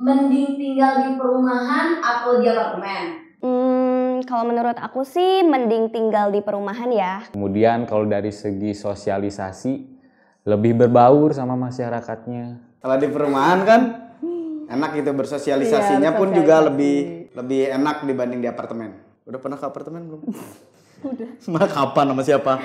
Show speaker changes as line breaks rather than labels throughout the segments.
Mending tinggal di perumahan atau di apartemen?
Kalau menurut aku sih mending tinggal di perumahan ya.
Kemudian kalau dari segi sosialisasi, lebih berbaur sama masyarakatnya.
Kalau di perumahan kan enak gitu bersosialisasinya, pun juga lebih enak dibanding di apartemen. Udah pernah ke apartemen belum?
Udah.
Malah kapan sama siapa?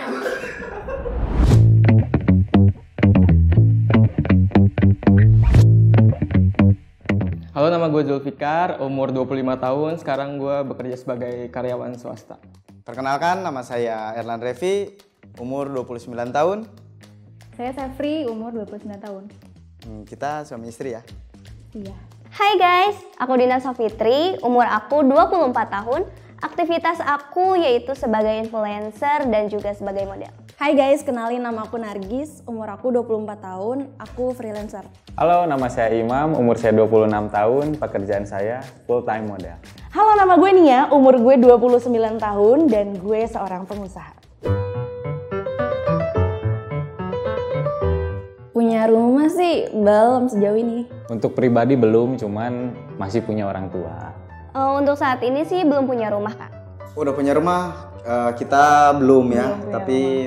Halo, nama gue Zulfikar, umur 25 tahun, sekarang gue bekerja sebagai karyawan swasta.
Perkenalkan, nama saya Erlan Revi, umur 29 tahun.
Saya Safri, umur 29 tahun.
Kita suami istri ya?
Iya.
Hai guys, aku Dina Sofitri, umur aku 24 tahun. Aktivitas aku yaitu sebagai influencer dan juga sebagai model.
Hai guys, kenalin nama aku Nargis, umur aku 24 tahun, aku freelancer.
Halo, nama saya Imam, umur saya 26 tahun, pekerjaan saya full time model.
Halo, nama gue Nia, umur gue 29 tahun dan gue seorang pengusaha.
Punya rumah sih belum sejauh ini.
Untuk pribadi belum, cuman masih punya orang tua.
Untuk saat ini sih belum punya rumah Kak.
Udah punya rumah, kita belum ya, tapi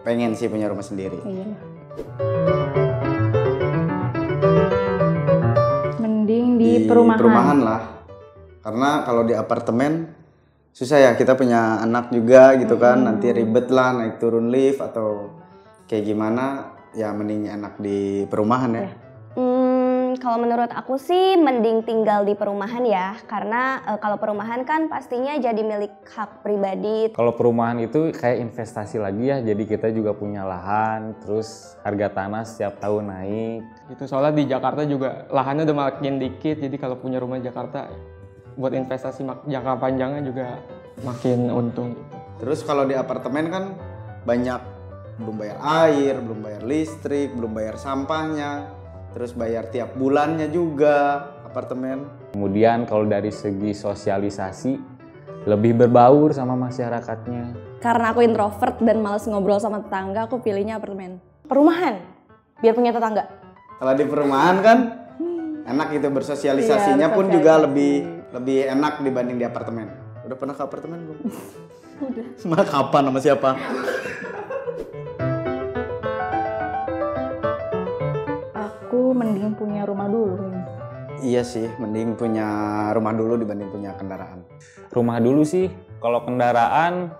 pengen sih punya rumah sendiri.
Iya. Mending di
perumahan lah. Karena kalau di apartemen susah ya, kita punya anak juga gitu kan, nanti ribet lah naik turun lift atau kayak gimana, ya mending enak di perumahan ya.
Kalau menurut aku sih mending tinggal di perumahan ya, karena kalau perumahan kan pastinya jadi milik hak pribadi.
Kalau perumahan itu kayak investasi lagi ya, jadi kita juga punya lahan, terus harga tanah setiap tahun naik.
Gitu, soalnya di Jakarta juga lahannya udah makin dikit, jadi kalau punya rumah di Jakarta buat investasi jangka panjangnya juga makin untung.
Terus kalau di apartemen kan banyak belum bayar air, belum bayar listrik, belum bayar sampahnya. Terus bayar tiap bulannya juga apartemen.
Kemudian kalau dari segi sosialisasi, lebih berbaur sama masyarakatnya.
Karena aku introvert dan males ngobrol sama tetangga, aku pilihnya apartemen.
Perumahan, biar punya tetangga.
Kalau di perumahan kan enak gitu bersosialisasinya, pun juga lebih enak dibanding di apartemen. Udah pernah ke apartemen belum?
Udah.
Malah kapan sama siapa?
Aku mending punya rumah dulu.
Iya sih, mending punya rumah dulu dibanding punya kendaraan.
Rumah dulu sih, kalau kendaraan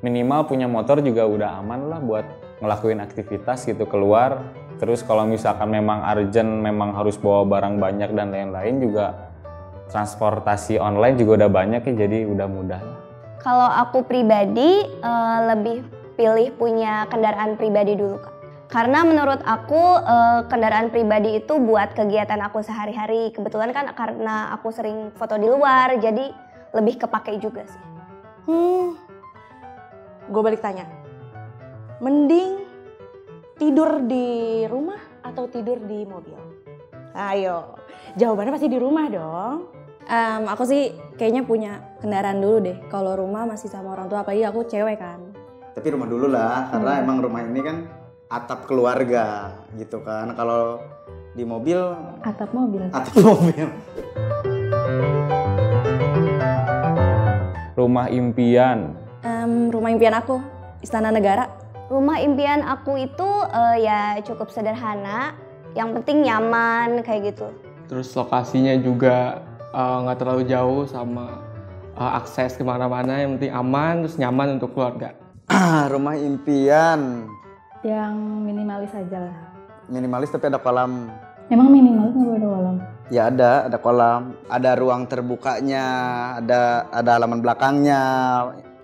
minimal punya motor juga udah aman lah buat ngelakuin aktivitas gitu keluar. Terus kalau misalkan memang urgent, memang harus bawa barang banyak dan lain-lain juga, transportasi online juga udah banyak ya, jadi udah mudah.
Kalau aku pribadi lebih pilih punya kendaraan pribadi dulu Kak. Karena menurut aku kendaraan pribadi itu buat kegiatan aku sehari-hari. Kebetulan kan karena aku sering foto di luar, jadi lebih kepake juga sih.
Gue balik tanya, mending tidur di rumah atau tidur di mobil? Ayo, jawabannya pasti di rumah dong.
Aku sih kayaknya punya kendaraan dulu deh. Kalau rumah masih sama orang tua, apalagi aku cewek kan.
Tapi rumah dulu lah, karena emang rumah ini kan atap keluarga gitu kan. Kalau di mobil,
Atap mobil.
atap mobil.
Rumah impian.
Rumah impian aku, Istana Negara.
Rumah impian aku itu ya cukup sederhana, yang penting nyaman kayak gitu.
Terus lokasinya juga nggak terlalu jauh sama akses kemana-mana, yang penting aman, terus nyaman untuk keluarga.
Rumah impian.
Yang minimalis aja lah.
Minimalis tapi ada kolam.
Emang minimalis nggak boleh ada kolam?
Ya ada kolam, ada ruang terbukanya, ada halaman belakangnya.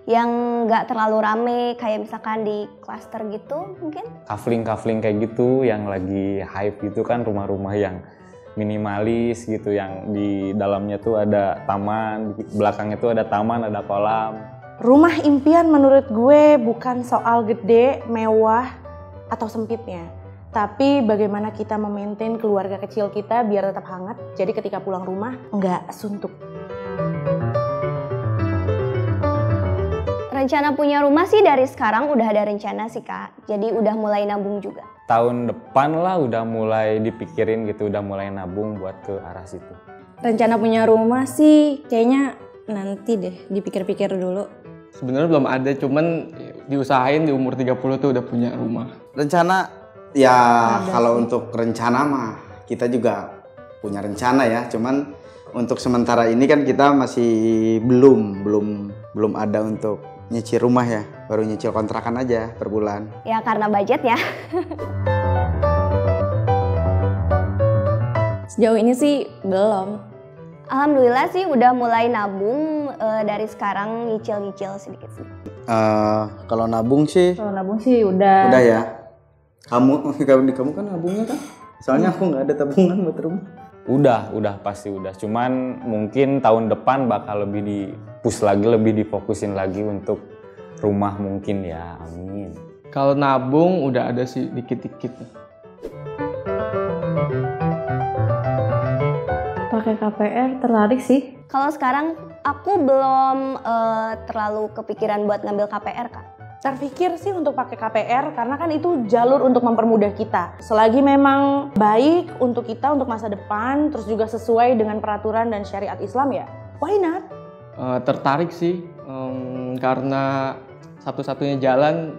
Yang nggak terlalu rame, kayak misalkan di klaster gitu mungkin.
Kafling kayak gitu yang lagi hype gitu kan, rumah-rumah yang minimalis gitu, yang di dalamnya tuh ada taman, di belakangnya tuh ada taman, ada kolam.
Rumah impian menurut gue bukan soal gede, mewah, atau sempitnya. Tapi bagaimana kita memaintain keluarga kecil kita biar tetap hangat, jadi ketika pulang rumah nggak suntuk.
Rencana punya rumah sih dari sekarang udah ada rencana sih Kak, jadi udah mulai nabung juga.
Tahun depan lah udah mulai dipikirin gitu, udah mulai nabung buat ke arah situ.
Rencana punya rumah sih kayaknya nanti deh, dipikir-pikir dulu.
Sebenarnya belum ada, cuman diusahain di umur 30 tuh udah punya rumah.
Rencana ya kalau untuk rencana mah kita juga punya rencana ya, cuman untuk sementara ini kan kita masih belum ada untuk nyicil rumah ya, baru nyicil kontrakan aja per bulan.
Ya karena budget ya.
Sejauh ini sih belum.
Alhamdulillah sih udah mulai nabung dari sekarang nyicil-nyicil sedikit-sedikit.
Kalau nabung sih
udah.
udah ya. Kamu kan nabungnya kan? Soalnya aku nggak ada tabungan buat rumah.
Udah pasti udah. Cuman mungkin tahun depan bakal lebih di-push lagi, lebih difokusin lagi untuk rumah mungkin ya. Amin.
Kalau nabung udah ada sih dikit-dikit.
Pakai KPR tertarik sih.
Kalau sekarang aku belum terlalu kepikiran buat ngambil KPR Kak.
Terpikir sih untuk pakai KPR karena kan itu jalur untuk mempermudah kita. Selagi memang baik untuk kita untuk masa depan, terus juga sesuai dengan peraturan dan syariat Islam ya, why not?
Tertarik sih karena satu-satunya jalan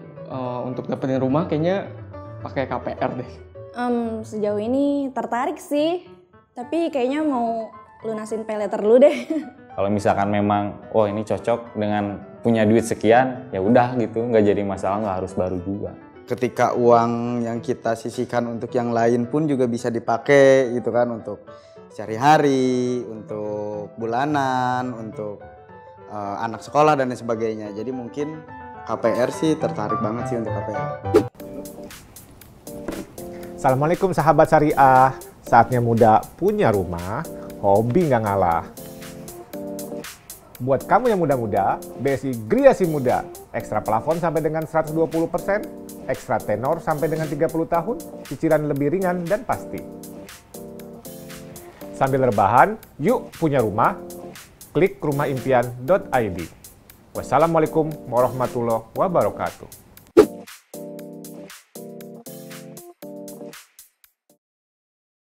untuk dapetin rumah kayaknya pakai KPR deh.
Sejauh ini tertarik sih, tapi kayaknya mau lunasin pay letter dulu deh.
Kalau misalkan memang, oh ini cocok dengan punya duit sekian, ya udah gitu, nggak jadi masalah, nggak harus baru juga.
Ketika uang yang kita sisihkan untuk yang lain pun juga bisa dipakai gitu kan, untuk sehari-hari, untuk bulanan, untuk anak sekolah dan lain sebagainya. Jadi mungkin KPR sih tertarik banget sih untuk KPR.
Assalamualaikum sahabat syariah. Saatnya muda punya rumah, hobi nggak ngalah. Buat kamu yang muda-muda, BSI Griasi Muda. Ekstra plafon sampai dengan 120%, ekstra tenor sampai dengan 30 tahun, cicilan lebih ringan dan pasti. Sambil rebahan, yuk punya rumah. Klik rumahimpian.id. Wassalamualaikum warahmatullahi wabarakatuh.